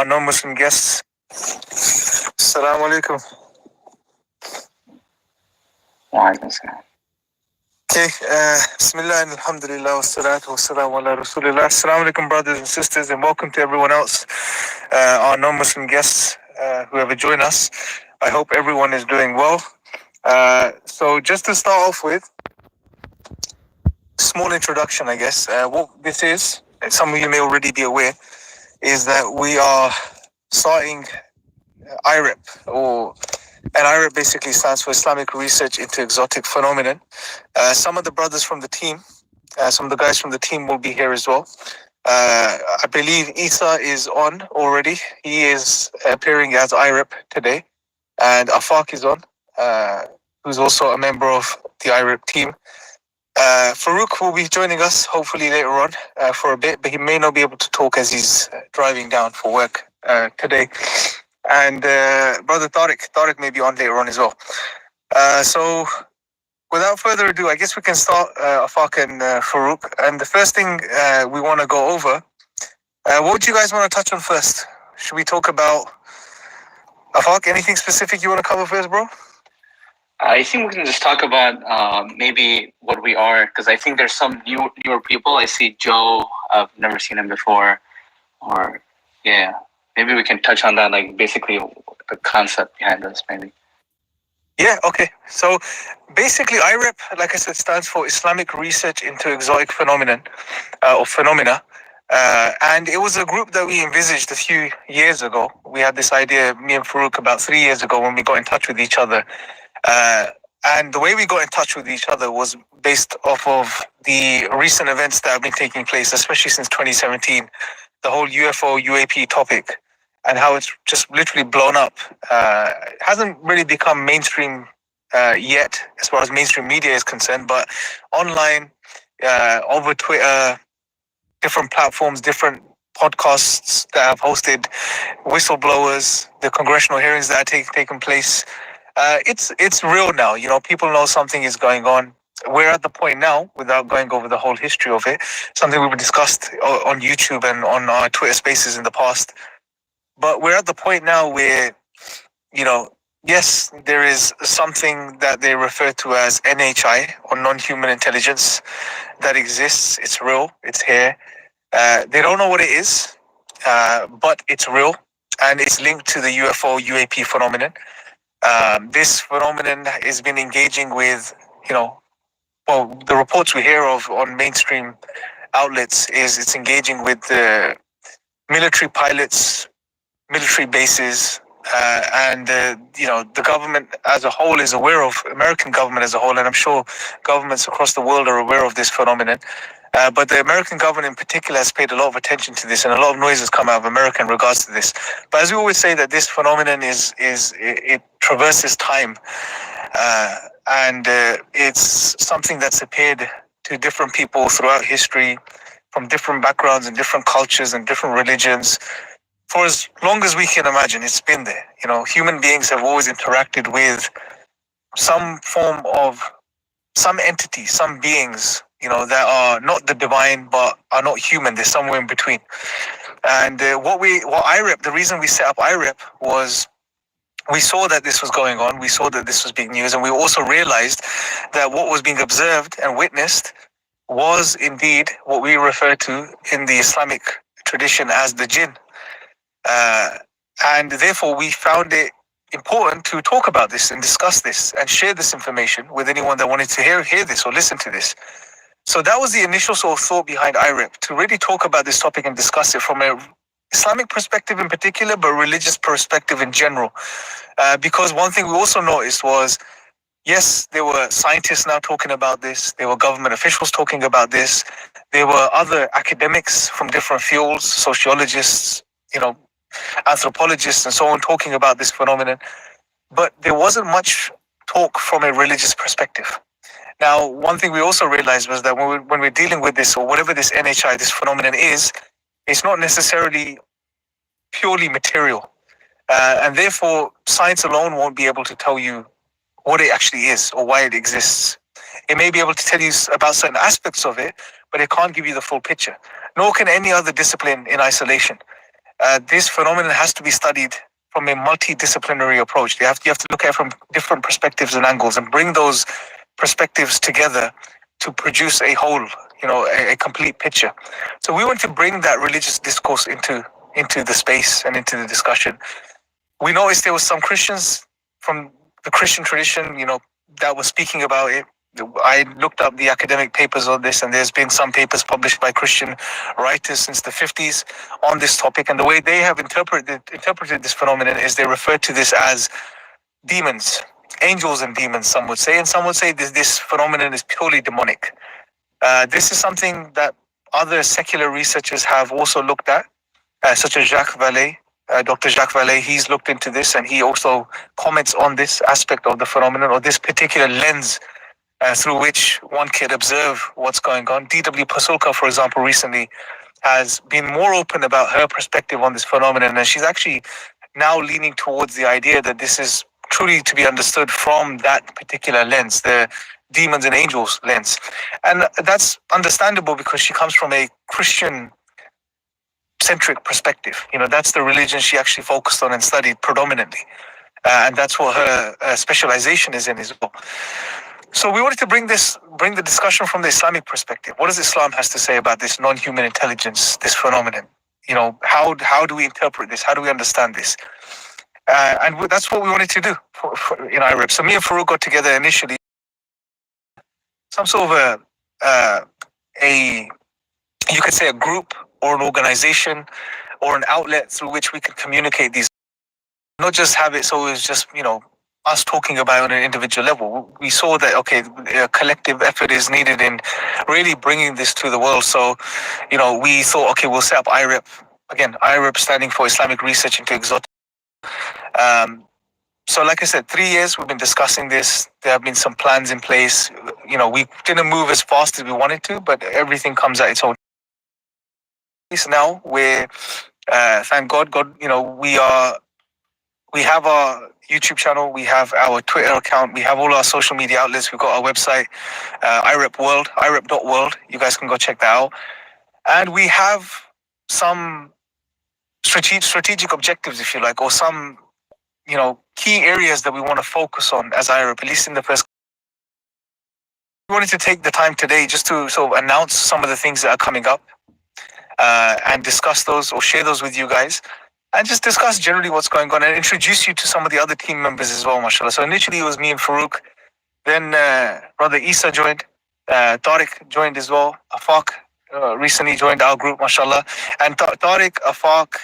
our non-Muslim guests. Assalamu alaikum. Okay, Bismillah and Alhamdulillah wa salatu wa salamu ala Rasulillah. Assalamu alaikum, brothers and sisters, and welcome to everyone else, our non-Muslim guests who have joined us. I hope everyone is doing well. So just to start off with, small introduction, I guess. What this is, and some of you may already be aware, is that we are starting IREP, and IREP basically stands for Islamic Research into Exotic Phenomenon. Some of the brothers from the team, some of the guys from the team will be here as well. I believe Isa is on already. He is appearing as IREP today. And Afaq is on, who's also a member of the IREP team. Faruq will be joining us hopefully later on for a bit, but he may not be able to talk as he's driving down for work today. And brother Tariq may be on later on as well. So without further ado, I guess we can start, Afaq and Faruq. And the first thing we want to go over, what do you guys want to touch on first? Should we talk about, Afaq, anything specific you want to cover first, bro? I think we can just talk about maybe what we are, because I think there's some newer people. I see Joe, I've never seen him before. Or, yeah, maybe we can touch on that, like basically the concept behind this, maybe. Yeah, okay. So basically IREP, like I said, stands for Islamic Research into Exotic Phenomenon, or Phenomena. And it was a group that we envisaged a few years ago. We had this idea, me and Faruq, about 3 years ago when we got in touch with each other. And the way we got in touch with each other was based off of the recent events that have been taking place, especially since 2017, the whole UFO, UAP topic, and how it's just literally blown up. It hasn't really become mainstream yet, as far as mainstream media is concerned, but online, over Twitter, different platforms, different podcasts that have hosted whistleblowers, the congressional hearings that are taking place. It's real now. You know, people know something is going on. We're at the point now, without going over the whole history of it, something we've discussed on YouTube and on our Twitter spaces in the past. But we're at the point now where, you know, yes, there is something that they refer to as NHI, or non-human intelligence, that exists. It's real. It's here. They don't know what it is, but it's real, and it's linked to the UFO, UAP phenomenon. This phenomenon has been engaging with, well, the reports we hear of on mainstream outlets is it's engaging with the military pilots, military bases, and the government as a whole is aware of, American government as a whole, and I'm sure governments across the world are aware of this phenomenon. But the American government in particular has paid a lot of attention to this, and a lot of noise has come out of America in regards to this. But as we always say, that this phenomenon it traverses time, and it's something that's appeared to different people throughout history, from different backgrounds and different cultures and different religions. For as long as we can imagine, it's been there. You know, human beings have always interacted with some form of, some entity, some beings, that are not the divine, but are not human. They're somewhere in between. And what IREP, the reason we set up IREP was we saw that this was going on. We saw that this was being used. And we also realized that what was being observed and witnessed was indeed what we refer to in the Islamic tradition as the jinn. And therefore we found it important to talk about this and discuss this and share this information with anyone that wanted to hear this or listen to this. So that was the initial sort of thought behind IREP, to really talk about this topic and discuss it from a Islamic perspective in particular, but religious perspective in general. Because one thing we also noticed was, yes, there were scientists now talking about this. There were government officials talking about this. There were other academics from different fields, sociologists, anthropologists and so on, talking about this phenomenon. But there wasn't much talk from a religious perspective. Now, one thing we also realized was that when we're dealing with this, or whatever this NHI, this phenomenon is, it's not necessarily purely material. And therefore, science alone won't be able to tell you what it actually is or why it exists. It may be able to tell you about certain aspects of it, but it can't give you the full picture. Nor can any other discipline in isolation. this phenomenon has to be studied from a multidisciplinary approach. You have to look at it from different perspectives and angles and bring those perspectives together to produce a whole, a complete picture. So we want to bring that religious discourse into the space and into the discussion. We noticed there was some Christians from the Christian tradition, that were speaking about it. I looked up the academic papers on this, and there's been some papers published by Christian writers since the 50s on this topic. And the way they have interpreted this phenomenon is they refer to this as demons, angels and demons, some would say. And some would say this phenomenon is purely demonic. This is something that other secular researchers have also looked at, such as Jacques Vallée. Dr. Jacques Vallée, he's looked into this, and he also comments on this aspect of the phenomenon, or this particular lens through which one can observe what's going on. D.W. Pasulka, for example, recently has been more open about her perspective on this phenomenon, and she's actually now leaning towards the idea that this is truly to be understood from that particular lens, the demons and angels lens. And that's understandable because she comes from a Christian centric perspective. That's the religion she actually focused on and studied predominantly. And that's what her specialization is in as well. So we wanted to bring the discussion from the Islamic perspective. What does Islam has to say about this non-human intelligence, this phenomenon? How do we interpret this? How do we understand this? And that's what we wanted to do in IREP. So me and Faruq got together initially, some sort of you could say a group or an organization or an outlet through which we could communicate these, not just have it so it's just, us talking about it on an individual level. We saw that, okay, a collective effort is needed in really bringing this to the world. So, we thought, okay, we'll set up IREP. Again, IREP standing for Islamic Research into Exotic. So like I said, 3 years we've been discussing this. There have been some plans in place. We didn't move as fast as we wanted to, but everything comes at its own pace now. Where, thank God, we have our YouTube channel, we have our Twitter account, we have all our social media outlets. We've got our website, irep.world. You guys can go check that out. And we have some strategic objectives, if you like, or some key areas that we want to focus on as IREP, at least in the first. We wanted to take the time today just to sort of announce some of the things that are coming up and discuss those or share those with you guys, and just discuss generally what's going on and introduce you to some of the other team members as well, mashallah. So initially it was me and Faruq, then brother Isa joined, Tariq joined as well, Afaq recently joined our group, mashallah, and Tariq, Afaq,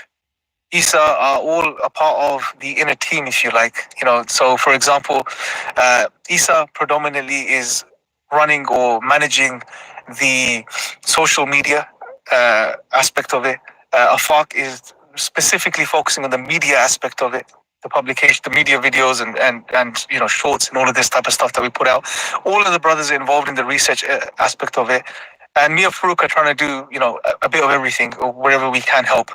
Isa are all a part of the inner team, if you like. So for example, Isa predominantly is running or managing the social media aspect of it. Afaq is specifically focusing on the media aspect of it, the publication, the media videos and shorts and all of this type of stuff that we put out. All of the brothers are involved in the research aspect of it. And me and Faruq are trying to do, a bit of everything or wherever we can help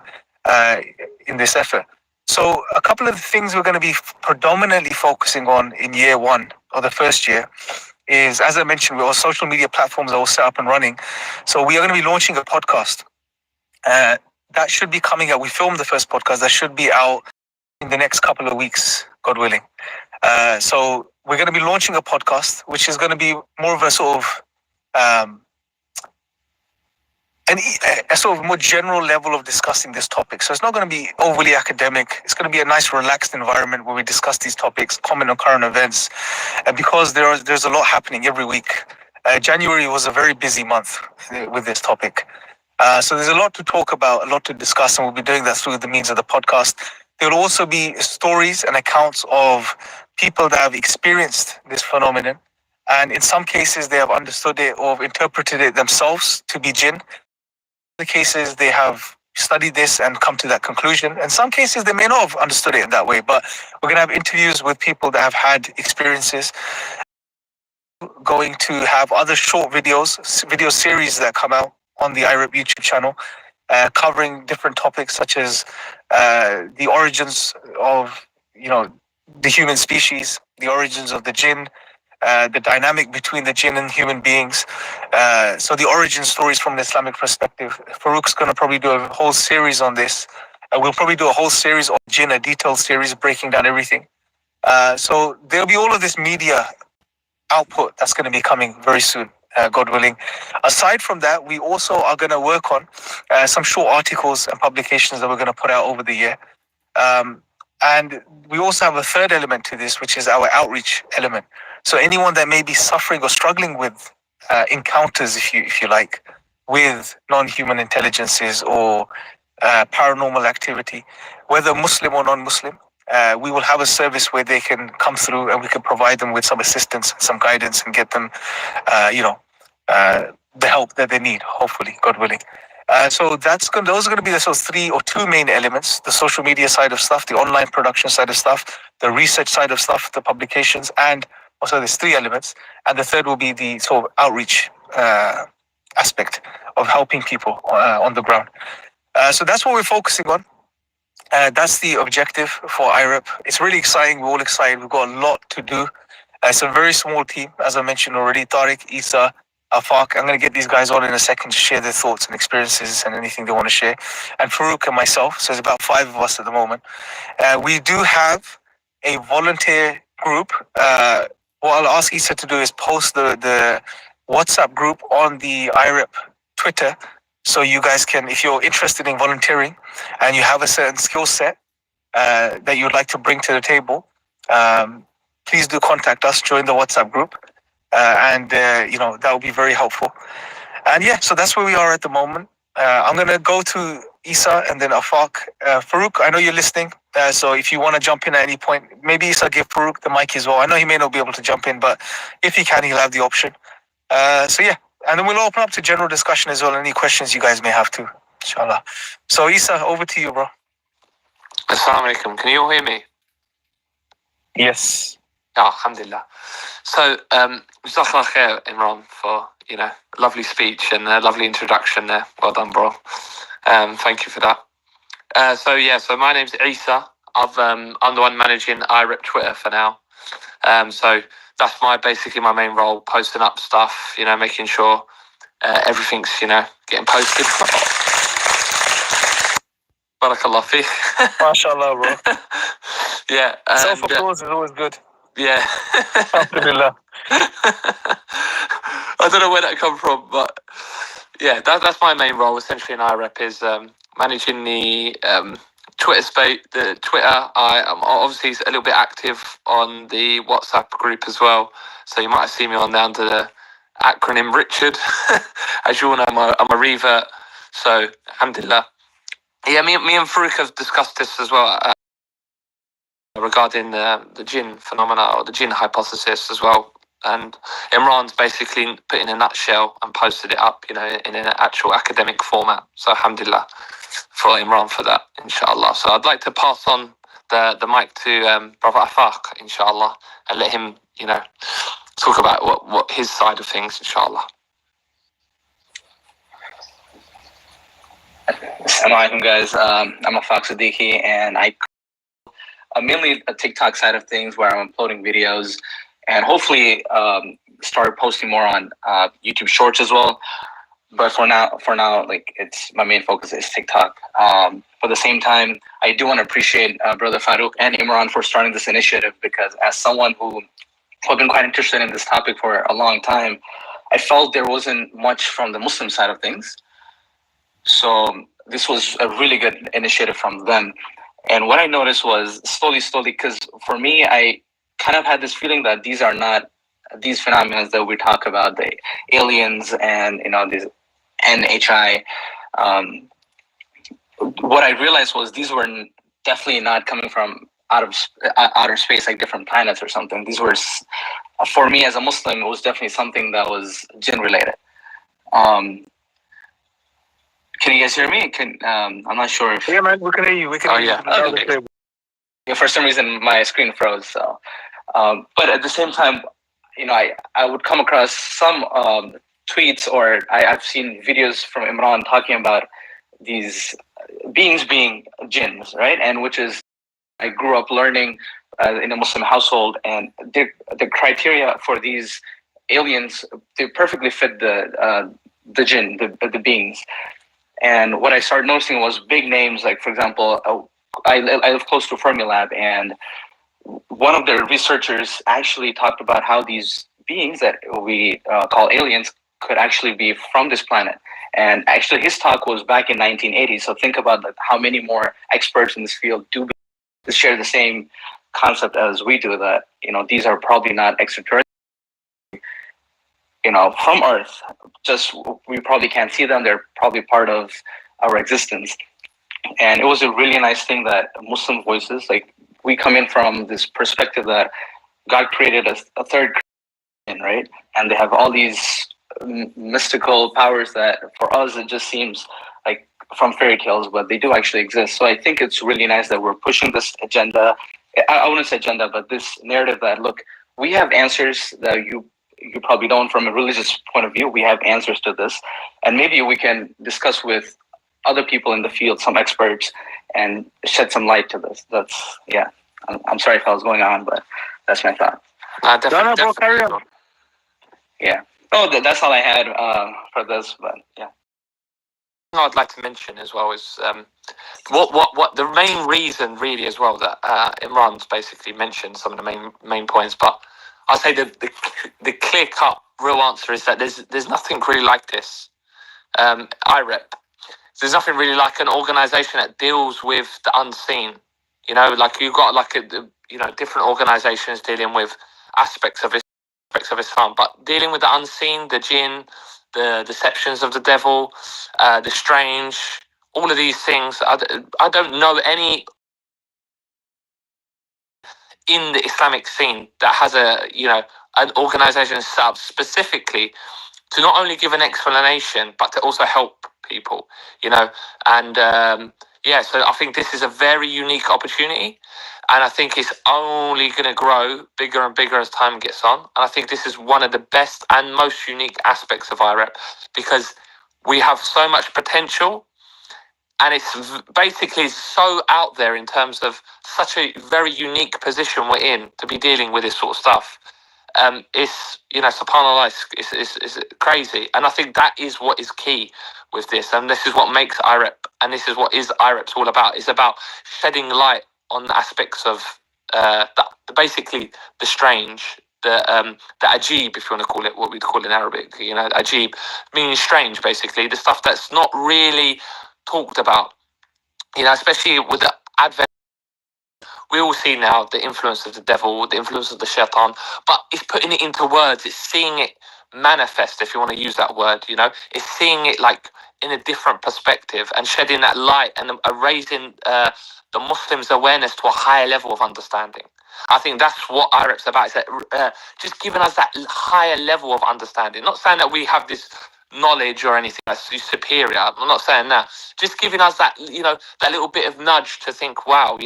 in this effort. So a couple of the things we're going to be predominantly focusing on in year one or the first year is, as I mentioned, our social media platforms are all set up and running. So we are going to be launching a podcast. That should be coming out. We filmed the first podcast. That should be out in the next couple of weeks, God willing. So we're going to be launching a podcast, which is going to be more of a sort of a sort of more general level of discussing this topic. So it's not going to be overly academic. It's going to be a nice, relaxed environment where we discuss these topics, comment on current events, because there's a lot happening every week. January was a very busy month with this topic. So there's a lot to talk about, a lot to discuss, and we'll be doing that through the means of the podcast. There will also be stories and accounts of people that have experienced this phenomenon, and in some cases they have understood it or interpreted it themselves to be jinn. In other cases they have studied this and come to that conclusion. In some cases they may not have understood it in that way, but we're going to have interviews with people that have had experiences. Going to have other short video series that come out on the IREP YouTube channel, covering different topics such as the origins of the human species, the origins of the jinn, the dynamic between the jinn and human beings. So the origin stories from the Islamic perspective. Faruq's going to probably do a whole series on this, We'll probably do a whole series on jinn, a detailed series breaking down everything. So there'll be all of this media output that's going to be coming very soon, God willing. Aside from that, we also are going to work on some short articles and publications that we're going to put out over the year. And we also have a third element to this, which is our outreach element. So anyone that may be suffering or struggling with encounters, if you like, with non-human intelligences or paranormal activity, whether Muslim or non-Muslim, we will have a service where they can come through and we can provide them with some assistance, some guidance, and get them, the help that they need, hopefully, God willing. So those are going to be the three or two main elements: the social media side of stuff, the online production side of stuff, the research side of stuff, the publications, and also there's three elements. And the third will be the sort of outreach aspect of helping people on the ground. So that's what we're focusing on. That's the objective for IREP. It's really exciting. We're all excited. We've got a lot to do. It's a very small team, as I mentioned already. Tariq, Isa, Faruq. I'm going to get these guys on in a second to share their thoughts and experiences and anything they want to share. And Faruq and myself. So there's about 5 of us at the moment. We do have a volunteer group. What I'll ask Isa to do is post the WhatsApp group on the IREP Twitter. So you guys can, if you're interested in volunteering and you have a certain skill set that you'd like to bring to the table, please do contact us, join the WhatsApp group, and that will be very helpful. And yeah, so that's where we are at the moment. I'm going to go to Isa and then Afaq. Faruq, I know you're listening, so if you want to jump in at any point, maybe Isa give Faruq the mic as well. I know he may not be able to jump in, but if he can, he'll have the option. So yeah. And then we'll open up to general discussion as well. Any questions you guys may have too, inshallah. So Isa, over to you, bro. Assalamu alaikum. Can you all hear me? Yes. Oh, alhamdulillah. So, Jazakallah khair, Imran, for a lovely speech and a lovely introduction there. Well done, bro. Thank you for that. So my name's Isa. I'm the one managing IREP Twitter for now. So that's basically my main role, posting up stuff, making sure everything's, getting posted. Barakallah fi. MashaAllah, bro. Yeah. Self-applause is always good. Yeah. Alhamdulillah. I don't know where that come from, but yeah, that's my main role essentially in IREP is managing the Twitter space, the Twitter. I'm obviously a little bit active on the WhatsApp group as well. So you might have seen me on there under the acronym Richard. As you all know, I'm a revert. So alhamdulillah. Yeah, me and Faruq have discussed this as well regarding the jinn phenomena or the jinn hypothesis as well. And Imran's basically put in a nutshell and posted it up, in an actual academic format. So alhamdulillah for Imran for that, inshallah. So I'd like to pass on the mic to Brother Afaq, inshallah, and let him, talk about what his side of things, inshallah. Assalamu alaikum, guys. I'm Afaq Siddiqui, and I'm mainly a TikTok side of things where I'm uploading videos and hopefully start posting more on YouTube Shorts as well. But for now, like it's my main focus is TikTok. For the same time, I do want to appreciate Brother Faruq and Imran for starting this initiative, because as someone who have been quite interested in this topic for a long time, I felt there wasn't much from the Muslim side of things. So this was a really good initiative from them. And what I noticed was slowly, because for me, I kind of had this feeling that these are not these phenomena that we talk about, the aliens and these NHI. What I realized was these were definitely not coming from outer space, like different planets or something. These were, for me as a Muslim, it was definitely something that was jinn related. Can you guys hear me? I'm not sure if... Yeah, man, we can hear you. We can hear you. Okay. Yeah, for some reason, my screen froze. So, but at the same time, I would come across some tweets, or I've seen videos from Imran talking about these beings being jinns, right? And which is, I grew up learning in a Muslim household, and the criteria for these aliens, they perfectly fit the jinn, the beings. And what I started noticing was big names, like, for example, I live close to Fermilab, and one of the researchers actually talked about how these beings that we call aliens could actually be from this planet. And actually, his talk was back in 1980. So think about how many more experts in this field do share the same concept as we do, that, these are probably not extraterrestrials, from Earth. Just we probably can't see them. They're probably part of our existence. And it was a really nice thing that Muslim voices, like, we come in from this perspective that God created a third creation, right? And they have all these mystical powers that for us it just seems like from fairy tales, but they do actually exist. So I think it's really nice that we're pushing this agenda. I wouldn't say agenda, but this narrative that, look, we have answers that you probably don't from a religious point of view. We have answers to this, and maybe we can discuss with other people in the field, some experts, and shed some light to this. That's, yeah. I'm sorry if I was going on, but that's my thought. Definitely. Carry on. Yeah. Oh, that's all I had for this, but yeah. I'd like to mention as well is what the main reason really as well that Imran's basically mentioned some of the main points, but I'll say the clear cut real answer is that there's nothing really like this. IREP. There's nothing really like an organization that deals with the unseen. Like you've got different organizations dealing with aspects of Islam, but dealing with the unseen, the jinn, the deceptions of the devil, the strange, all of these things. I don't know any in the Islamic scene that has an organization set up specifically to not only give an explanation but to also help people. And so I think this is a very unique opportunity, and I think it's only going to grow bigger and bigger as time gets on. And I think this is one of the best and most unique aspects of IREP, because we have so much potential, and it's basically so out there in terms of such a very unique position we're in to be dealing with this sort of stuff. It's, subhanAllah, it's crazy. And I think that is what is key with this. And this is what makes IREP, and this is what IREP's all about. It's about shedding light on the aspects of basically the strange, the ajib, if you want to call it, what we'd call in Arabic, ajib, meaning strange, basically, the stuff that's not really talked about, especially with the advent. We all see now the influence of the devil, the influence of the shaitan, but it's putting it into words. It's seeing it manifest, if you want to use that word, It's seeing it like in a different perspective and shedding that light and raising the Muslims' awareness to a higher level of understanding. I think that's what IREP's about. It's that, just giving us that higher level of understanding. Not saying that we have this knowledge or anything that's superior. I'm not saying that. Just giving us that, that little bit of nudge to think, wow,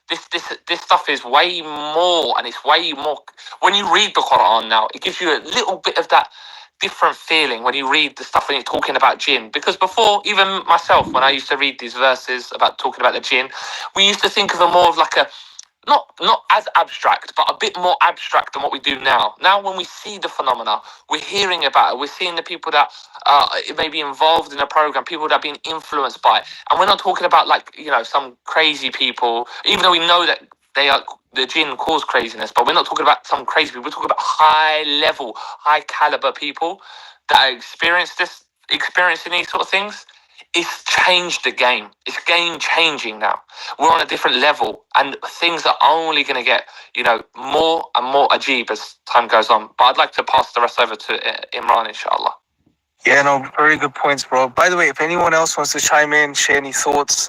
this stuff is way more, and it's way more. When you read the Quran now, it gives you a little bit of that different feeling when you read the stuff when you're talking about jinn. Because before, even myself, when I used to read these verses about talking about the jinn, we used to think of them more of like a, not as abstract, but a bit more abstract than what we do now. Now, when we see the phenomena, we're hearing about it. We're seeing the people that may be involved in a program, people that are being influenced by it. And we're not talking about some crazy people, even though we know that the jinn cause craziness, but we're not talking about some crazy people. We're talking about high level, high caliber people that are experiencing these sort of things. It's changed the game. It's game changing now. We're on a different level, and things are only going to get, more and more ajib as time goes on. But I'd like to pass the rest over to Imran, inshallah. Yeah, no, very good points, bro. By the way, if anyone else wants to chime in, share any thoughts,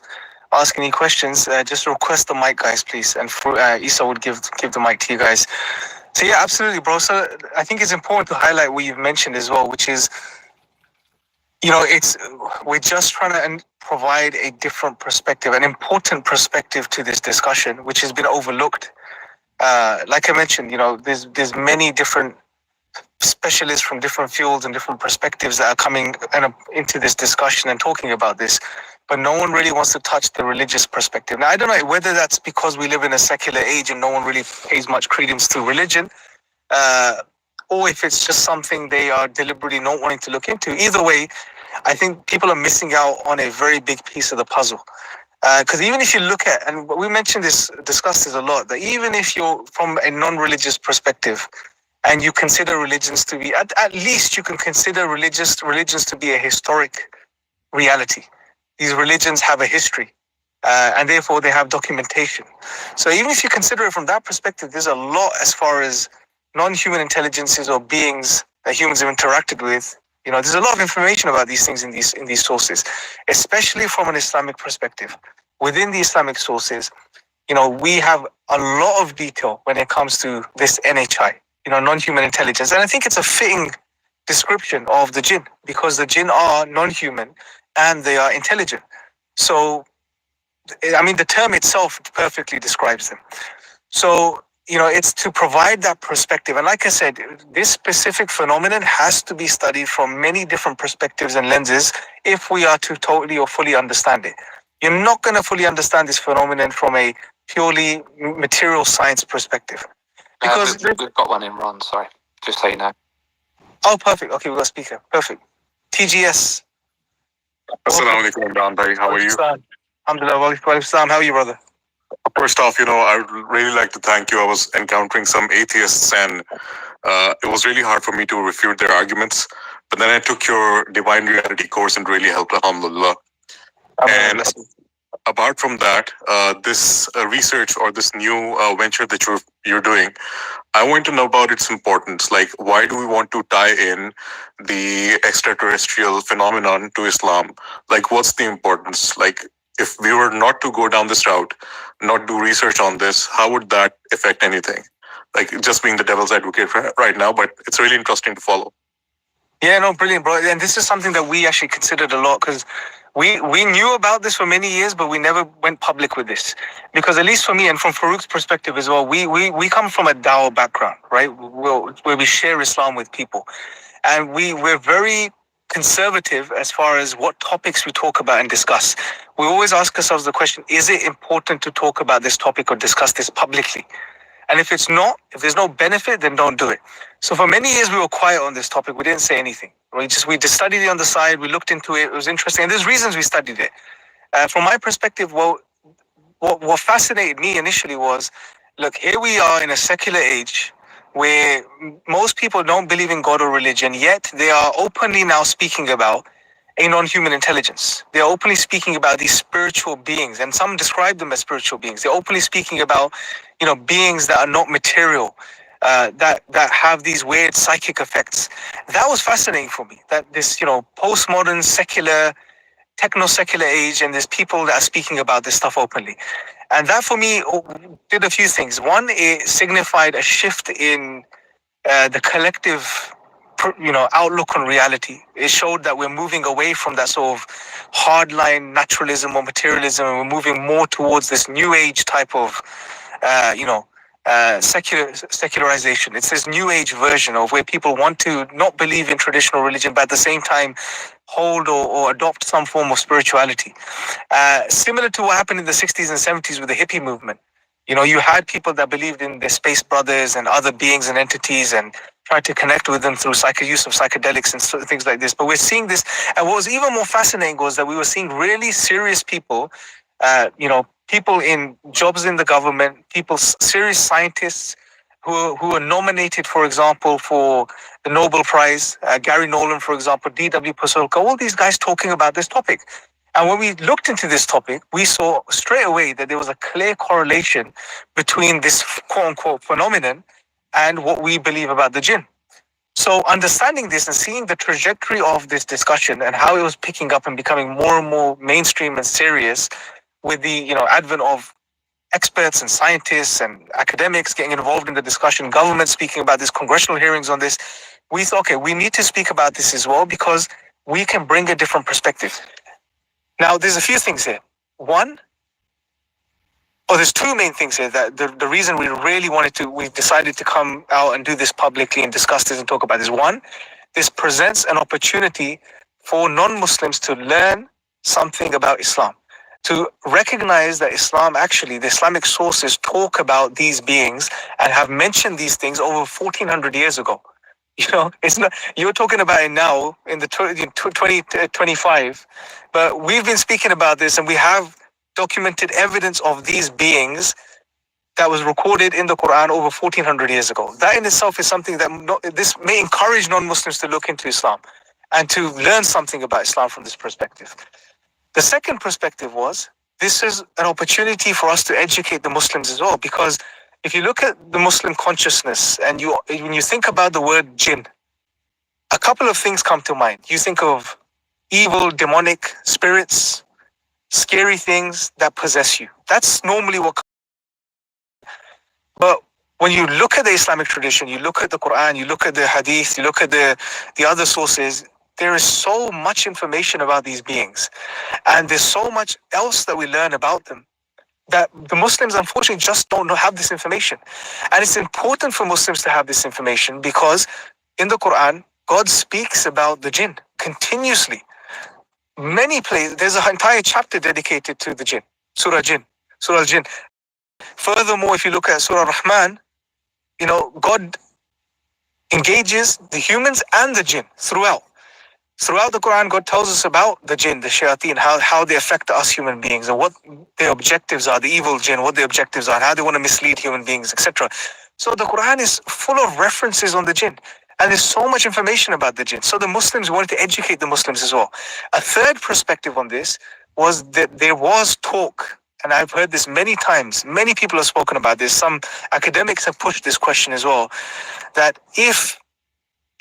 ask any questions, just request the mic, guys, please. And Isa would give the mic to you guys. So yeah, absolutely, bro. So I think it's important to highlight what you've mentioned as well, which is, we're just trying to provide a different perspective, an important perspective to this discussion, which has been overlooked. Like I mentioned, there's many different specialists from different fields and different perspectives that are coming into this discussion and talking about this, but no one really wants to touch the religious perspective. Now, I don't know whether that's because we live in a secular age and no one really pays much credence to religion, or if it's just something they are deliberately not wanting to look into. Either way, I think people are missing out on a very big piece of the puzzle. Because even if you look at, and we mentioned this, discussed this a lot, that even if you're from a non-religious perspective, and you consider religions to be, at least you can consider religions to be a historic reality. These religions have a history, and therefore they have documentation. So even if you consider it from that perspective, there's a lot as far as non-human intelligences or beings that humans have interacted with. You know, there's a lot of information about these things in these sources, especially from an Islamic perspective. Within the Islamic sources, you know, we have a lot of detail when it comes to this NHI, you know, non-human intelligence. And I think it's a fitting description of the jinn, because the jinn are non-human and they are intelligent. So, I mean, the term itself perfectly describes them. So, you know, it's to provide that perspective. And like I said, this specific phenomenon has to be studied from many different perspectives and lenses if we are to totally or fully understand it. You're not going to fully understand this phenomenon from a purely material science perspective. Because we've got one, Imran, sorry, just so you know. Oh, perfect. Okay, we've got a speaker. Perfect. TGS. Assalamu alaikum, Imran bhai. How are you? Alhamdulillah. Wa alaikum salam. How are you, brother? First off, I would really like to thank you. I was encountering some atheists and it was really hard for me to refute their arguments. But then I took your Divine Reality course and really helped, alhamdulillah. And apart from that, this research or this new venture that you're doing, I want to know about its importance. Like, why do we want to tie in the extraterrestrial phenomenon to Islam? Like, what's the importance? Like, if we were not to go down this route, not do research on this, how would that affect anything? Like, just being the devil's advocate right now, but it's really interesting to follow. Yeah, no, brilliant, bro. And this is something that we actually considered a lot, because we knew about this for many years, but we never went public with this. Because at least for me, and from Faruq's perspective as well, we come from a Dawah background, right? Where we share Islam with people. And we're very conservative as far as what topics we talk about and discuss. We always ask ourselves the question, is it important to talk about this topic or discuss this publicly? And if it's not, if there's no benefit, then don't do it. So for many years, we were quiet on this topic. We didn't say anything. We just studied it on the side. We looked into it. It was interesting. And there's reasons we studied it. From my perspective, well, what fascinated me initially was, look, here we are in a secular age where most people don't believe in God or religion, yet they are openly now speaking about a non-human intelligence. They're openly speaking about these spiritual beings, and some describe them as spiritual beings. They're openly speaking about, beings that are not material, that have these weird psychic effects. That was fascinating for me. That this, postmodern, secular, techno-secular age, and there's people that are speaking about this stuff openly. And that for me did a few things. One, it signified a shift in the collective outlook on reality. It showed that we're moving away from that sort of hardline naturalism or materialism, and we're moving more towards this new age type of secularization. It's this new age version of where people want to not believe in traditional religion, but at the same time hold or adopt some form of spirituality. Similar to what happened in the 60s and 70s with the hippie movement. You had people that believed in the space brothers and other beings and entities and tried to connect with them through use of psychedelics and things like this. But we're seeing this. And what was even more fascinating was that we were seeing really serious people, people in jobs in the government, serious scientists who are nominated, for example, for the Nobel Prize, Gary Nolan, for example, D.W. Pasulka, all these guys talking about this topic. And when we looked into this topic, we saw straight away that there was a clear correlation between this quote-unquote phenomenon and what we believe about the jinn. So understanding this and seeing the trajectory of this discussion and how it was picking up and becoming more and more mainstream and serious with the advent of experts and scientists and academics getting involved in the discussion, government speaking about this, congressional hearings on this, we thought, okay, we need to speak about this as well because we can bring a different perspective. Now, there's a few things here. There's two main things here that the reason we decided to come out and do this publicly and discuss this and talk about this. One, this presents an opportunity for non-Muslims to learn something about Islam, to recognize that Islam, actually, the Islamic sources talk about these beings and have mentioned these things over 1400 years ago. It's not. You're talking about it now in the 2025, but we've been speaking about this, and we have documented evidence of these beings that was recorded in the Quran over 1400 years ago. That in itself is something that this may encourage non-Muslims to look into Islam and to learn something about Islam from this perspective. The second perspective was this is an opportunity for us to educate the Muslims as well, because if you look at the Muslim consciousness and when you think about the word jinn, a couple of things come to mind. You think of evil, demonic spirits, scary things that possess you. That's normally what. But when you look at the Islamic tradition, you look at the Quran, you look at the Hadith, you look at the other sources, there is so much information about these beings. And there's so much else that we learn about them that the Muslims unfortunately just don't have this information. And it's important for Muslims to have this information because in the Quran, God speaks about the jinn continuously. Many places, there's an entire chapter dedicated to the jinn, Surah Al-Jinn. Furthermore, if you look at Surah Rahman, God engages the humans and the jinn throughout. Throughout the Quran, God tells us about the jinn, the shayateen, how they affect us human beings and what their objectives are, the evil jinn, what their objectives are, and how they want to mislead human beings, etc. So the Quran is full of references on the jinn. And there's so much information about the jinn. So the Muslims wanted to educate the Muslims as well. A third perspective on this was that there was talk, and I've heard this many times, many people have spoken about this, some academics have pushed this question as well, that if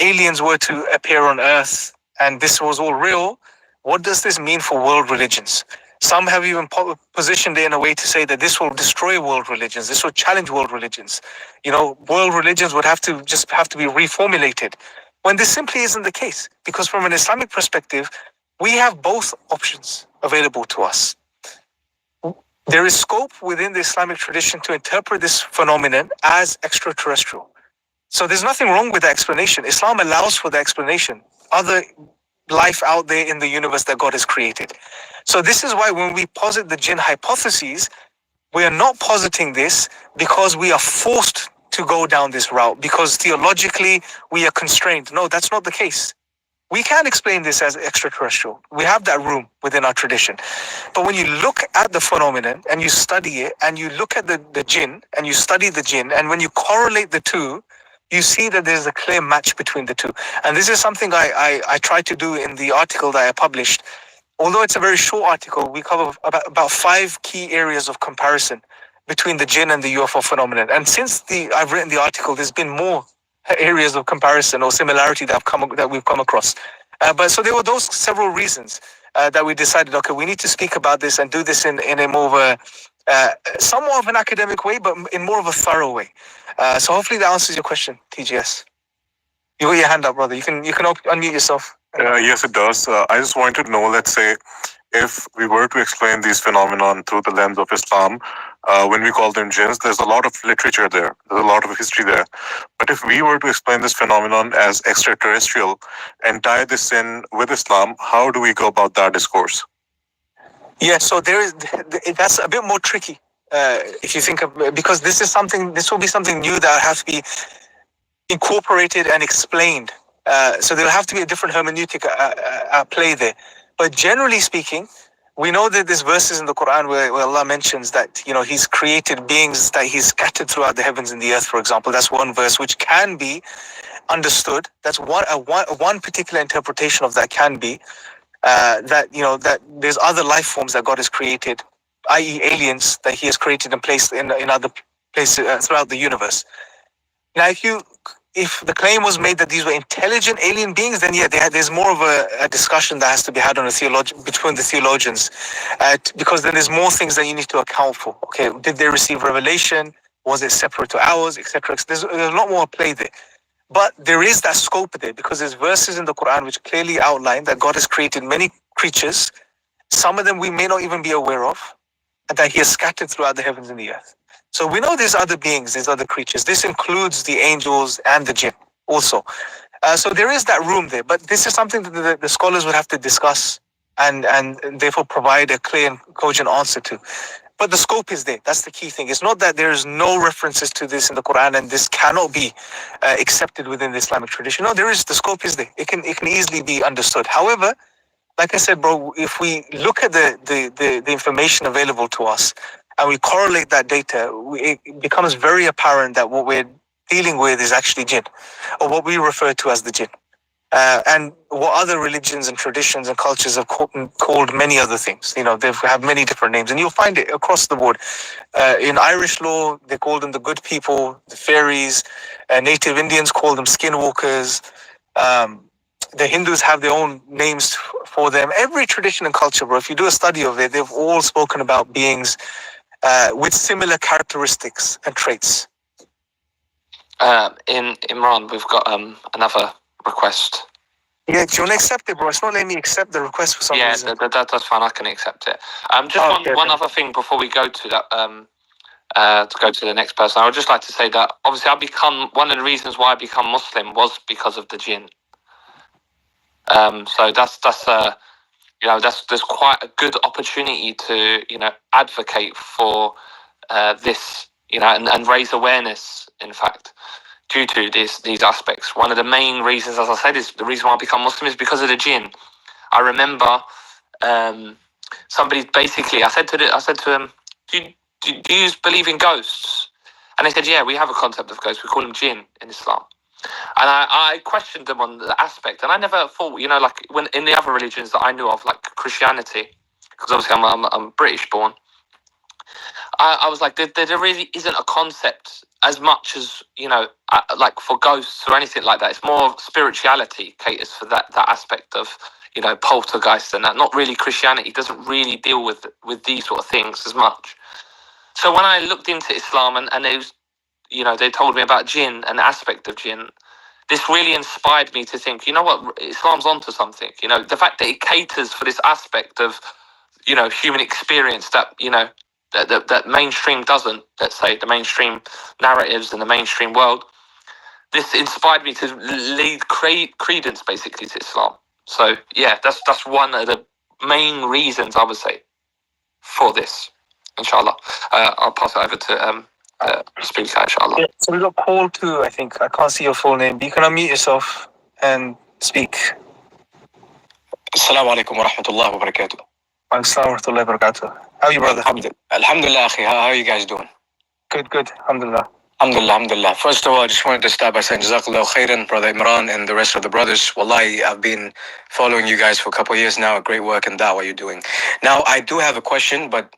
aliens were to appear on Earth and this was all real, what does this mean for world religions? Some have even positioned it in a way to say that this will destroy world religions. This will challenge world religions. World religions would have to be reformulated, when this simply isn't the case. Because from an Islamic perspective, we have both options available to us. There is scope within the Islamic tradition to interpret this phenomenon as extraterrestrial. So there's nothing wrong with the explanation. Islam allows for the explanation. Other life out there in the universe that God has created. So this is why when we posit the jinn hypotheses, we are not positing this because we are forced to go down this route, because theologically we are constrained. No, that's not the case. We can explain this as extraterrestrial. We have that room within our tradition. But when you look at the phenomenon and you study it, and you look at the jinn and you study the jinn, and when you correlate the two, you see that there's a clear match between the two. And this is something I tried to do in the article that I published. Although it's a very short article, we cover about 5 key areas of comparison between the jinn and the UFO phenomenon. And since I've written the article, there's been more areas of comparison or similarity that we've come across. But so there were those several reasons that we decided, okay, we need to speak about this and do this in a more of a somewhat of an academic way, but in more of a thorough way. So hopefully that answers your question, TGS. You got your hand up, brother. You can unmute yourself. Yes, it does. I just wanted to know, let's say, if we were to explain these phenomenon through the lens of Islam, when we call them jinns, there's a lot of literature there. There's a lot of history there. But if we were to explain this phenomenon as extraterrestrial and tie this in with Islam, how do we go about that discourse? Yeah, so that's a bit more tricky. If you think of, because this will be something new that has to be incorporated and explained. So there'll have to be a different hermeneutic at play there. But generally speaking, we know that there's verses in the Quran where Allah mentions that, He's created beings that He's scattered throughout the heavens and the earth, for example. That's one verse which can be understood. That's one particular interpretation of that can be that there's other life forms that God has created, i.e. aliens that He has created and placed in other places throughout the universe. Now, if the claim was made that these were intelligent alien beings, then there's more of a discussion that has to be had between the theologians, because then there's more things that you need to account for. Okay, did they receive revelation? Was it separate to ours, etc.? There's a lot more at play there. But there is that scope there, because there's verses in the Quran which clearly outline that God has created many creatures. Some of them we may not even be aware of, and that He has scattered throughout the heavens and the earth. So we know there's other beings, there's other creatures. This includes the angels and the jinn also. So there is that room there. But this is something that the scholars would have to discuss and therefore provide a clear and cogent answer to. But the scope is there. That's the key thing. It's not that there's no references to this in the Quran and this cannot be accepted within the Islamic tradition. No, there is. The scope is there. It can easily be understood. However, like I said, bro, if we look at the information available to us and we correlate that data, it becomes very apparent that what we're dealing with is actually jinn, or what we refer to as the jinn. And what other religions and traditions and cultures have called many other things. You know, they have many different names, and you'll find it across the board. In Irish law, they call them the good people, the fairies. Native Indians call them skinwalkers. The Hindus have their own names for them. Every tradition and culture, bro, if you do a study of it, they've all spoken about beings with similar characteristics and traits. In Imran, we've got another request. Yeah, do you want to accept it, bro? It's not letting me accept the request for some reason. Yeah, that's fine. I can accept it. Just one other thing before we go to that. To go to the next person, I would just like to say that obviously one of the reasons why I become Muslim was because of the jinn. So that's there's quite a good opportunity to advocate for this and raise awareness. In fact, due to these aspects, one of the main reasons, as I said, is the reason why I become Muslim is because of the jinn. I remember somebody basically. I said to him, do you believe in ghosts? And they said, yeah, we have a concept of ghosts. We call them jinn in Islam. And I questioned them on the aspect, and I never thought, like when in the other religions that I knew of, like Christianity, because obviously I'm British born. I was like, there really isn't a concept as much as like for ghosts or anything like that. It's more spirituality caters for that aspect of poltergeists and that. Not really Christianity doesn't really deal with these sort of things as much. So when I looked into Islam and it was, they told me about jinn and the aspect of jinn, this really inspired me to think, you know what, Islam's onto something. The fact that it caters for this aspect of, human experience that, that mainstream doesn't, let's say, the mainstream narratives and the mainstream world. This inspired me to lead credence, basically, to Islam. So, yeah, that's one of the main reasons, I would say, for this. Inshallah. I'll pass it over to speaker, inshallah. Yeah, so we got Paul too, I think. I can't see your full name, but you can unmute yourself and speak. Assalamu alaikum wa rahmatullahi wa barakatuh. Assalamu wa rahmatullahi wa barakatuh. How are you, brother? Alhamdulillah, akhi. How are you guys doing? Good. Alhamdulillah. Alhamdulillah. First of all, I just wanted to start by saying Jazakallahu khairan, Brother Imran and the rest of the brothers. Wallahi, I've been following you guys for a couple of years now. Great work and da'wah you're doing. Now, I do have a question, but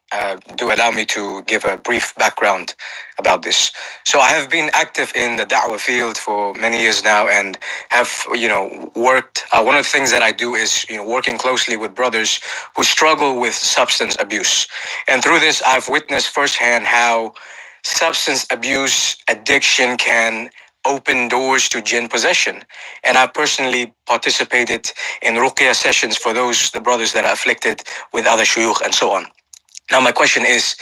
do allow me to give a brief background about this. So I have been active in the da'wah field for many years now and have, worked. One of the things that I do is, working closely with brothers who struggle with substance abuse. And through this, I've witnessed firsthand how substance abuse addiction can open doors to jinn possession. And I personally participated in ruqya sessions for the brothers that are afflicted with other shuyukh and so on. Now my question is,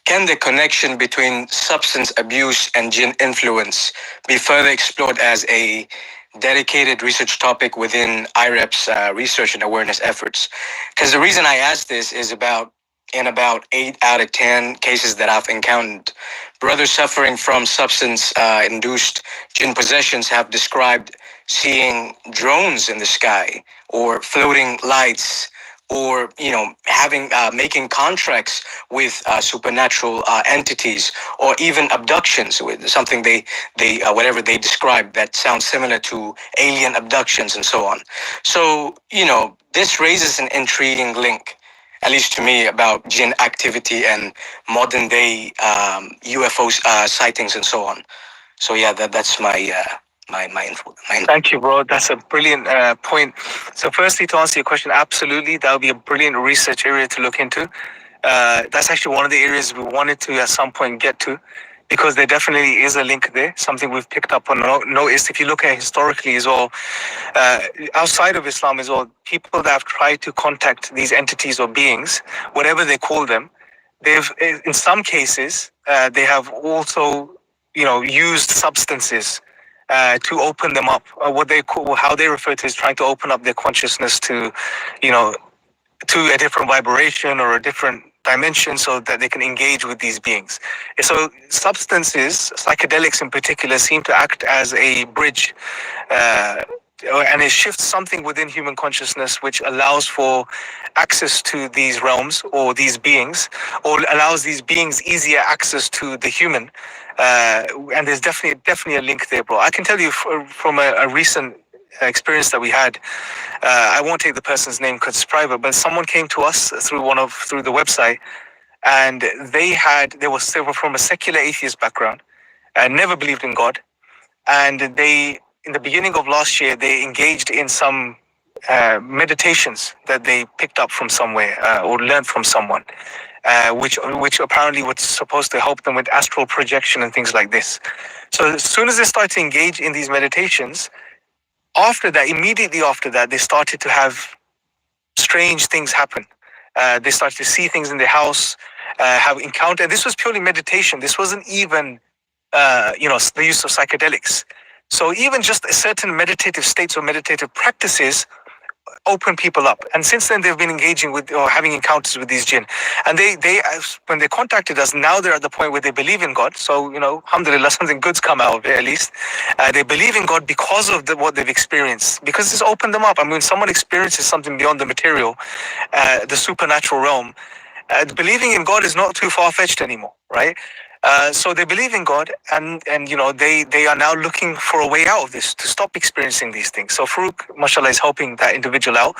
can the connection between substance abuse and jinn influence be further explored as a dedicated research topic within IREP's research and awareness efforts? Because the reason I ask this is in about 8 out of 10 cases that I've encountered, brothers suffering from substance-induced jinn possessions have described seeing drones in the sky or floating lights or, making contracts with supernatural entities or even abductions with something they whatever they describe that sounds similar to alien abductions and so on. So, this raises an intriguing link, at least to me, about jinn activity and modern day UFO sightings and so on. So yeah, that's my info. Thank you, bro. That's a brilliant point. So firstly, to answer your question, absolutely, that would be a brilliant research area to look into. That's actually one of the areas we wanted to at some point get to, because there definitely is a link there, something we've picked up on, noticed. If you look at historically as well, outside of Islam as well, people that have tried to contact these entities or beings, whatever they call them, they've, in some cases, they have also, used substances to open them up. What they call, how they refer to is trying to open up their consciousness to, to a different vibration or a different dimension so that they can engage with these beings. So substances, psychedelics in particular, seem to act as a bridge, and it shifts something within human consciousness which allows for access to these realms or these beings, or allows these beings easier access to the human. And there's definitely a link there, bro. I can tell you from a recent experience that we had. I won't take the person's name because it's private, but someone came to us through the website, and they were from a secular atheist background and never believed in God. And they, in the beginning of last year, they engaged in some meditations that they picked up from somewhere or learned from someone, which apparently was supposed to help them with astral projection and things like this. So as soon as they started to engage in these meditations, immediately after that, they started to have strange things happen. They started to see things in their house, have encounter. This was purely meditation. This wasn't even, the use of psychedelics. So even just certain meditative states or meditative practices open people up. And since then, they've been engaging with or having encounters with these jinn. And when they contacted us, now they're at the point where they believe in God. So, alhamdulillah, something good's come out of it, at least. They believe in God because of what they've experienced, because it's opened them up. I mean, when someone experiences something beyond the material, the supernatural realm, believing in God is not too far-fetched anymore, right? So they believe in God, and they are now looking for a way out of this, to stop experiencing these things. So Faruq, mashallah, is helping that individual out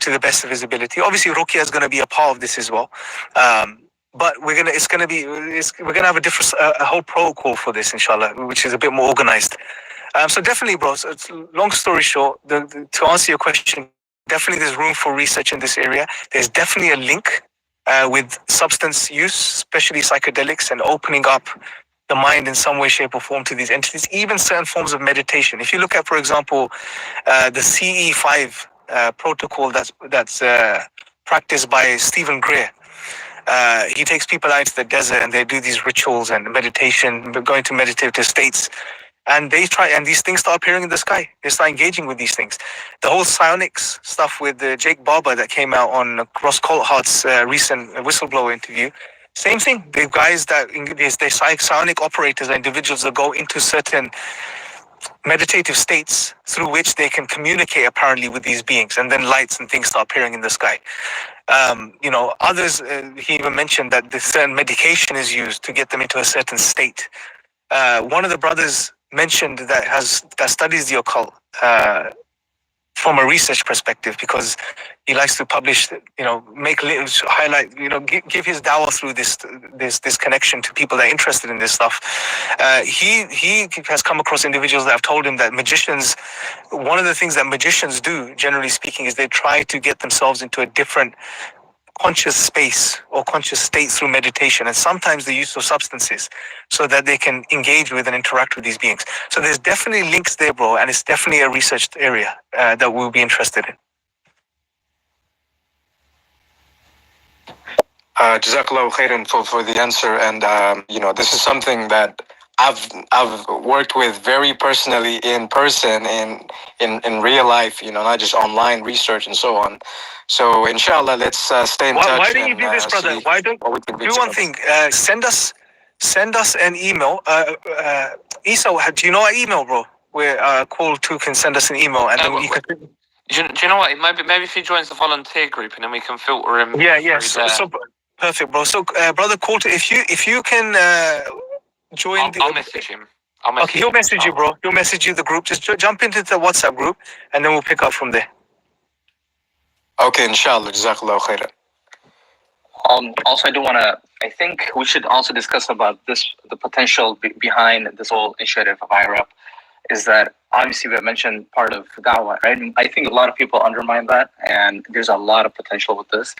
to the best of his ability. Obviously, Ruqya is going to be a part of this as well. But we're gonna have a whole protocol for this, inshallah, which is a bit more organized. So definitely, bro. So long story short, to answer your question, definitely there's room for research in this area. There's definitely a link with substance use, especially psychedelics, and opening up the mind in some way, shape, or form to these entities, even certain forms of meditation. If you look at, for example, the CE5 protocol that's practiced by Stephen Greer. He takes people out into the desert and they do these rituals and meditation, going to meditative states. And these things start appearing in the sky. They start engaging with these things. The whole psionics stuff with Jake Barber that came out on Ross Coulthart's recent whistleblower interview. Same thing. The guys they're psionic operators are individuals that go into certain meditative states through which they can communicate apparently with these beings, and then lights and things start appearing in the sky. Others, he even mentioned that certain medication is used to get them into a certain state. One of the brothers mentioned that studies the occult from a research perspective, because he likes to publish, highlight, give his dawah through this connection to people that are interested in this stuff. He has come across individuals that have told him that one of the things that magicians do, generally speaking, is they try to get themselves into a different conscious space or conscious state through meditation, and sometimes the use of substances, so that they can engage with and interact with these beings. So there's definitely links there, bro, and it's definitely a researched area that we'll be interested in. Jazakallahu khairan for the answer, and this is something that I've worked with very personally in person, in real life, not just online research and so on. So inshallah, let's stay in touch. Why don't you do this, brother? Why don't do one thing? Send us an email. Isa, do you know our email, bro? Where call 2 can send us an email, and then you can. Do you know what? Maybe if he joins the volunteer group, and then we can filter him. Yeah. So perfect, bro. So brother, call 2 if you can join. I'll message him. Okay, he'll message you, bro. He'll message you the group. Just jump into the WhatsApp group, and then we'll pick up from there. Okay, inshallah. Jazakallahu khairan. Also, I think we should also discuss about the potential behind this whole initiative of IREP, is that obviously we have mentioned part of da'wah, right? And I think a lot of people undermine that, and there's a lot of potential with this.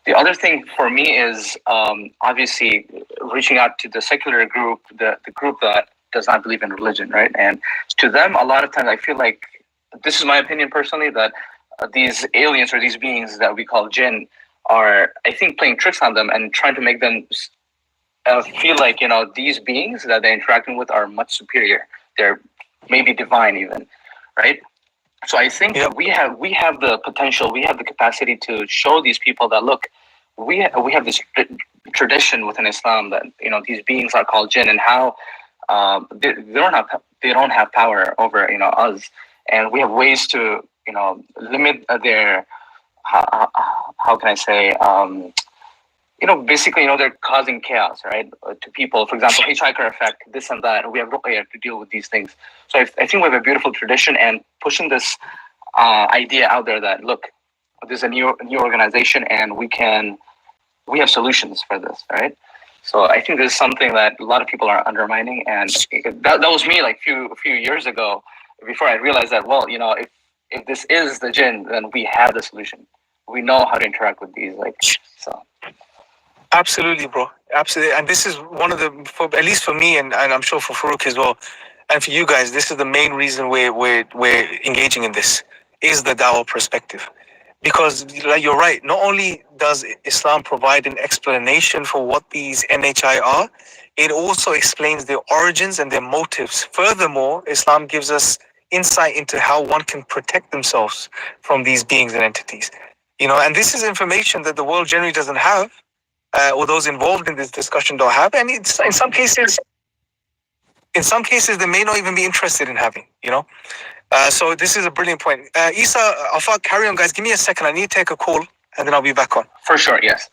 The other thing for me is obviously reaching out to the secular group, the group that does not believe in religion, right? And to them, a lot of times I feel like, this is my opinion personally, that these aliens or these beings that we call jinn are, I think, playing tricks on them and trying to make them feel like, these beings that they're interacting with are much superior. They're maybe divine even, right? So I think we have the potential, we have the capacity to show these people that, look, we have this tradition within Islam that these beings are called jinn, and how they don't have power over us, and we have ways to limit their how can I say basically they're causing chaos, right, to people. For example, hitchhiker effect, this and that. We have ruqyah to deal with these things. So I think we have a beautiful tradition, and pushing this idea out there that look, there's a new organization, and we have solutions for this, right? So I think this is something that a lot of people are undermining, and that was me like a few years ago, before I realized that, well, if this is the jinn, then we have the solution. We know how to interact with these, so. Absolutely, bro. Absolutely. And this is one of at least for me, and I'm sure for Faruq as well, and for you guys, this is the main reason we're engaging in this, is the dawah perspective. Because you're right, not only does Islam provide an explanation for what these NHI are, it also explains their origins and their motives. Furthermore, Islam gives us insight into how one can protect themselves from these beings and entities. And this is information that the world generally doesn't have, or those involved in this discussion don't have, and in some cases, they may not even be interested in having. So this is a brilliant point. Isa, Afaq, carry on, guys. Give me a second. I need to take a call, and then I'll be back on. For sure, yes.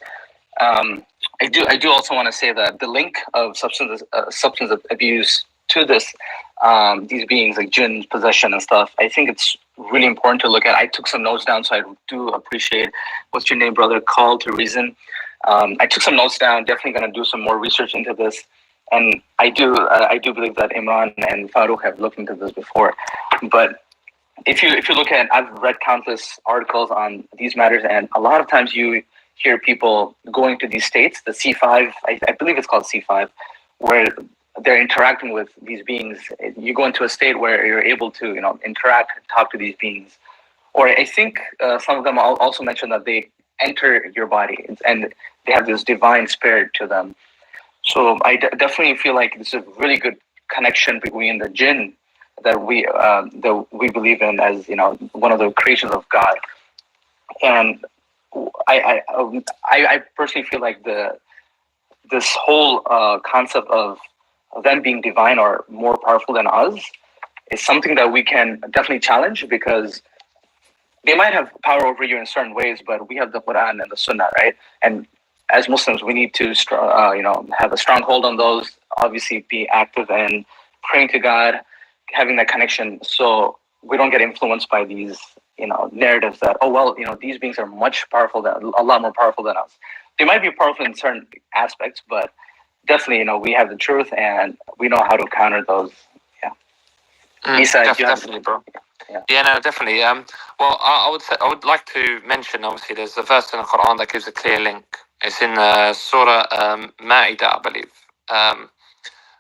I do also want to say that the link of substance abuse to these beings like jinn, possession, and stuff, I think it's really important to look at. I took some notes down, so I do appreciate what's your name, brother, call to reason. I took some notes down. Definitely going to do some more research into this, and I do believe that Imran and Faruq have looked into this before. But if you look at, I've read countless articles on these matters, and a lot of times you hear people going to these states, the C5, I believe it's called C5, where they're interacting with these beings. You go into a state where you're able to interact, talk to these beings. Or I think some of them also mentioned that they enter your body, and they have this divine spirit to them. So I definitely feel like this is a really good connection between the jinn that we believe in as one of the creations of God, and I personally feel like this whole concept of them being divine or more powerful than us is something that we can definitely challenge, because they might have power over you in certain ways, but we have the Quran and the Sunnah, right? And as Muslims, we need to have a strong hold on those. Obviously, be active and praying to God, having that connection, so we don't get influenced by these narratives that these beings are a lot more powerful than us. They might be powerful in certain aspects, but definitely we have the truth and we know how to counter those. Definitely, bro. Yeah, no, definitely. Well, I would like to mention, obviously, there's a verse in the Quran that gives a clear link. It's in Surah Ma'idah, I believe,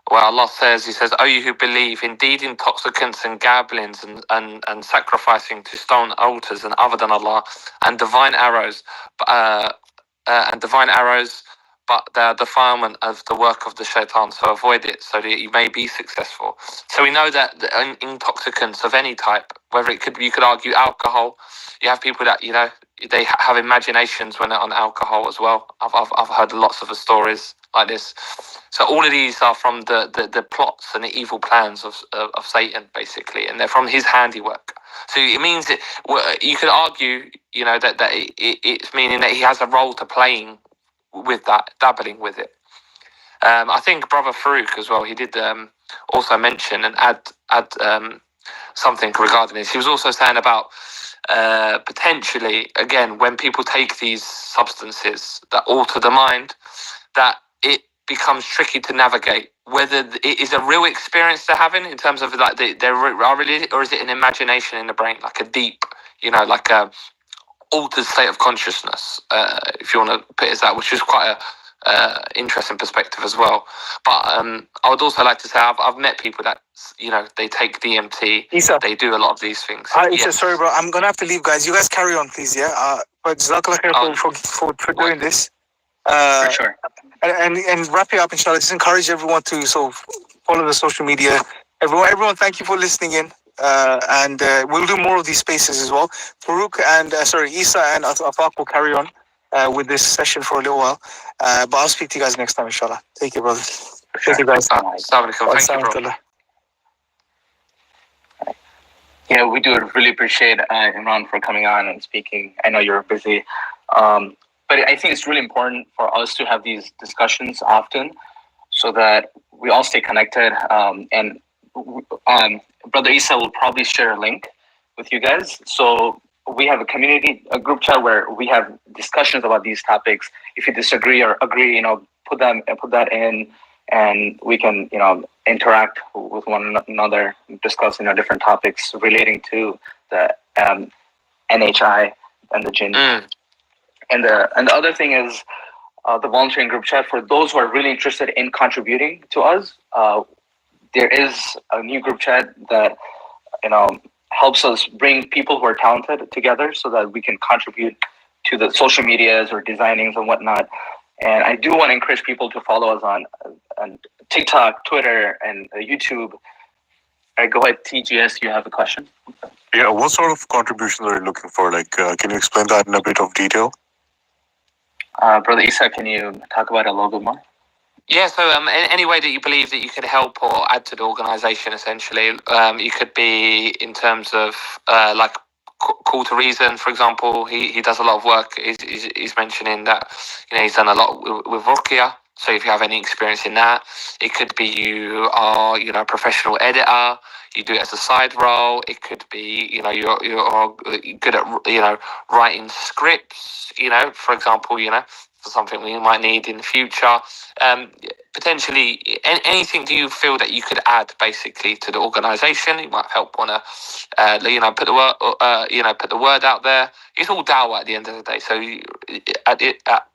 where Allah says, He says, "O you who believe, indeed intoxicants and gamblings and sacrificing to stone altars and other than Allah, and divine arrows, but they are defilement of the work of the shaitan, so avoid it so that you may be successful." So we know that the intoxicants of any type, whether you could argue alcohol, you have people that they have imaginations when they're on alcohol as well. I've heard lots of the stories like this. So all of these are from the plots and the evil plans of Satan, basically, and they're from his handiwork. So it means that you could argue, that it's meaning that he has a role to playing with that, dabbling with it. I think Brother Faruq as well, he did also mention and add something regarding this. He was also saying about potentially, again, when people take these substances that alter the mind, that it becomes tricky to navigate whether it is a real experience they're having in terms of like they're really, or is it an imagination in the brain, like a deep, like a altered state of consciousness, if you want to put it as that, which is quite a interesting perspective as well. But I would also like to say I've met people that they take DMT. Isa, they do a lot of these things. Isa, sorry, bro, I'm gonna have to leave, guys. You guys carry on, please. Yeah. But Jazakallah khair for doing this. For sure. And wrap it up, inshallah. Just encourage everyone to follow the social media. Everyone, thank you for listening in. And we'll do more of these spaces as well. Faruq and Isa and Afaq will carry on. with this session for a little while. But I'll speak to you guys next time, inshallah. Take care, brothers. Thank you, guys. Assalamu alaikum. Thank you, bro. Yeah, we do really appreciate Imran for coming on and speaking. I know you're busy, but I think it's really important for us to have these discussions often, so that we all stay connected. And Brother Isa will probably share a link with you guys. So we have a group chat where we have discussions about these topics. If you disagree or agree, put that in, and we can, interact with one another, discussing different topics relating to the NHI and the jinn. And the other thing is the volunteering group chat. For those who are really interested in contributing to us, there is a new group chat that helps us bring people who are talented together, so that we can contribute to the social medias or designings and whatnot. And I do want to encourage people to follow us on TikTok, Twitter, and YouTube. Go ahead, TGS, you have a question? Yeah, what sort of contributions are you looking for? Like, can you explain that in a bit of detail? Brother Isa, can you talk about it a little bit more? Yeah, so any way that you believe that you could help or add to the organisation, essentially, you could be in terms of like call to reason, for example. He does a lot of work. He's mentioning that he's done a lot with Ruqya. So if you have any experience in that, it could be you are a professional editor. You do it as a side role. It could be you're good at writing scripts. For example, for something we might need in the future. Potentially anything do you feel that you could add basically to the organisation? You might help want to put the word out there. It's all dawah at the end of the day. So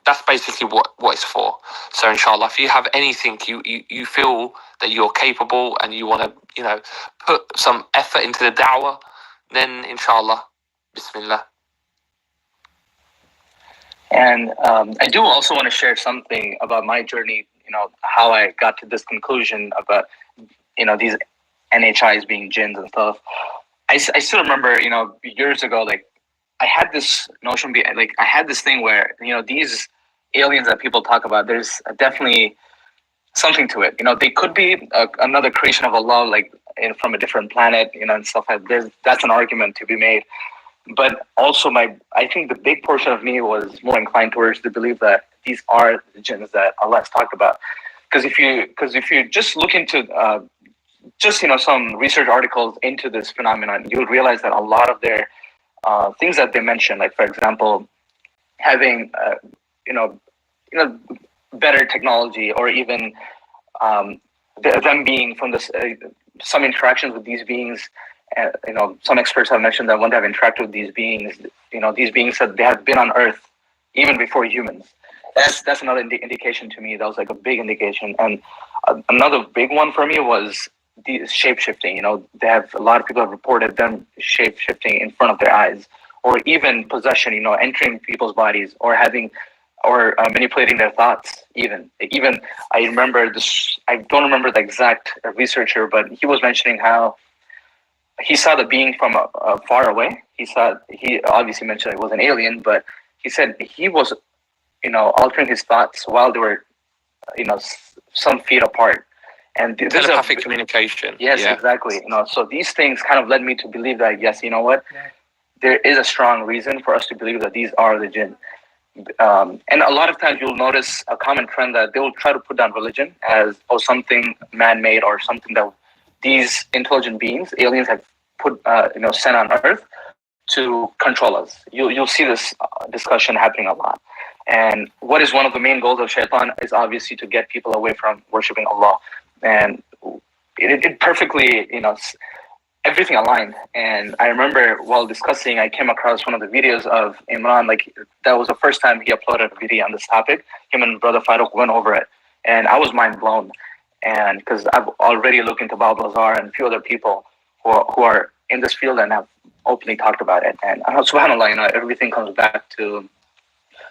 that's basically what it's for. So inshallah, if you have anything you feel that you're capable and you want to put some effort into the dawah, then inshallah, bismillah. And I do also want to share something about my journey, how I got to this conclusion about, these NHIs being jinns and stuff. I still remember, years ago, like, I had this notion, I had this thing where, these aliens that people talk about, there's definitely something to it. They could be another creation of Allah, like, from a different planet, and stuff like that. That's an argument to be made. But also I think the big portion of me was more inclined towards the belief that these are the jinns that Allah has talked about. Because if you just look into some research articles into this phenomenon, you'll realize that a lot of their things that they mention, like for example, having better technology, or even them being from this some interactions with these beings. Some experts have mentioned that when they have interacted with these beings, these beings said they have been on Earth even before humans. That's another indication to me. That was like a big indication. And another big one for me was the shape-shifting. They have a lot of people have reported them shape-shifting in front of their eyes, or even possession. Entering people's bodies, or manipulating their thoughts. Even I remember this. I don't remember the exact researcher, but he was mentioning how he saw the being from far away. He obviously mentioned it was an alien, but he said he was, altering his thoughts while they were, some feet apart. And telepathic communication. Yes, yeah. Exactly. So these things kind of led me to believe that, yes, you know what, there is a strong reason for us to believe that these are the jinn. And a lot of times you'll notice a common trend that they will try to put down religion as something man-made, or something that these intelligent beings, aliens, have put, sent on Earth to control us. You'll see this discussion happening a lot. And what is one of the main goals of Shaitan is obviously to get people away from worshiping Allah. And it perfectly, everything aligned. And I remember while discussing, I came across one of the videos of Imran. Like, that was the first time he uploaded a video on this topic. Him and Brother Faruq went over it, and I was mind blown. And because I've already looked into AbuZakariyyah and a few other people who are in this field and have openly talked about it. And subhanAllah, everything comes back to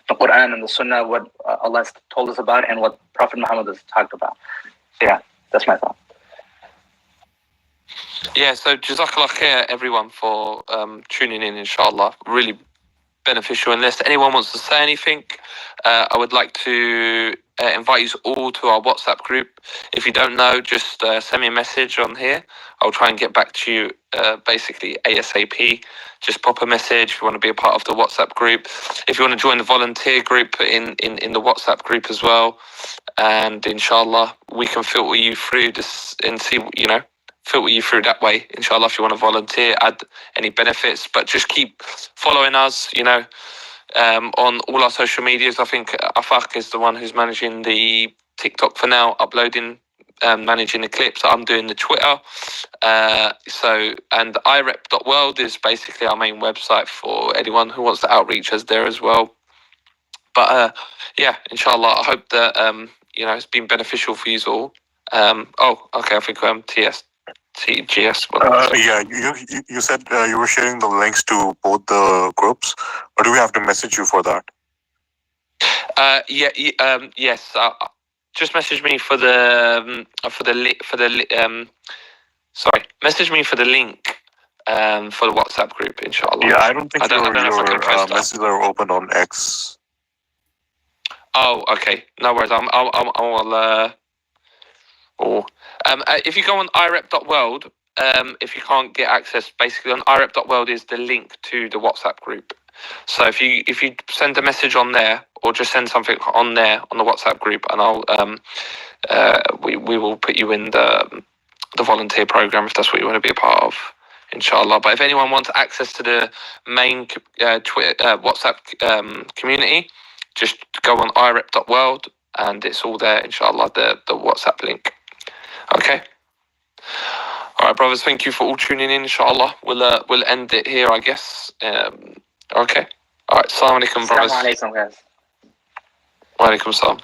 the Quran and the Sunnah, what Allah has told us about, and what Prophet Muhammad has talked about. So yeah, that's my thought. Yeah, so Jazakallah khair everyone for tuning in, inshallah. Really beneficial. Unless anyone wants to say anything, I would like to invite you all to our WhatsApp group. If you don't know, just send me a message on here. I'll try and get back to you basically ASAP. Just pop a message if you want to be a part of the WhatsApp group. If you want to join the volunteer group in the WhatsApp group as well. And inshallah, we can filter you through this and see, filter you through that way. Inshallah, if you want to volunteer, add any benefits. But just keep following us, on all our social medias. I think Afaq is the one who's managing the TikTok for now, uploading, managing the clips. I'm doing the Twitter. And irep.world is basically our main website for anyone who wants to outreach us there as well. But inshallah, I hope that it's been beneficial for you all. Okay, I think TGS. You said you were sharing the links to both the groups, or do we have to message you for that? Yes. Just message me for the message me for the link for the WhatsApp group, inshallah. Yeah, I don't think your post messages are open on X. Oh, okay. No worries. If you go on irep.world, if you can't get access, basically on irep.world is the link to the WhatsApp group. So if you send a message on there, or just send something on there on the WhatsApp group, and I'll we will put you in the volunteer program if that's what you want to be a part of, inshallah. But if anyone wants access to the main Twitter WhatsApp community, just go on irep.world and it's all there, inshallah, the WhatsApp link. Okay. All right, brothers, thank you for all tuning in, inshallah. We'll end it here, I guess. Okay. All right, assalamu alaikum, brothers. Assalamu alaikum, guys. Wa alaikum salam.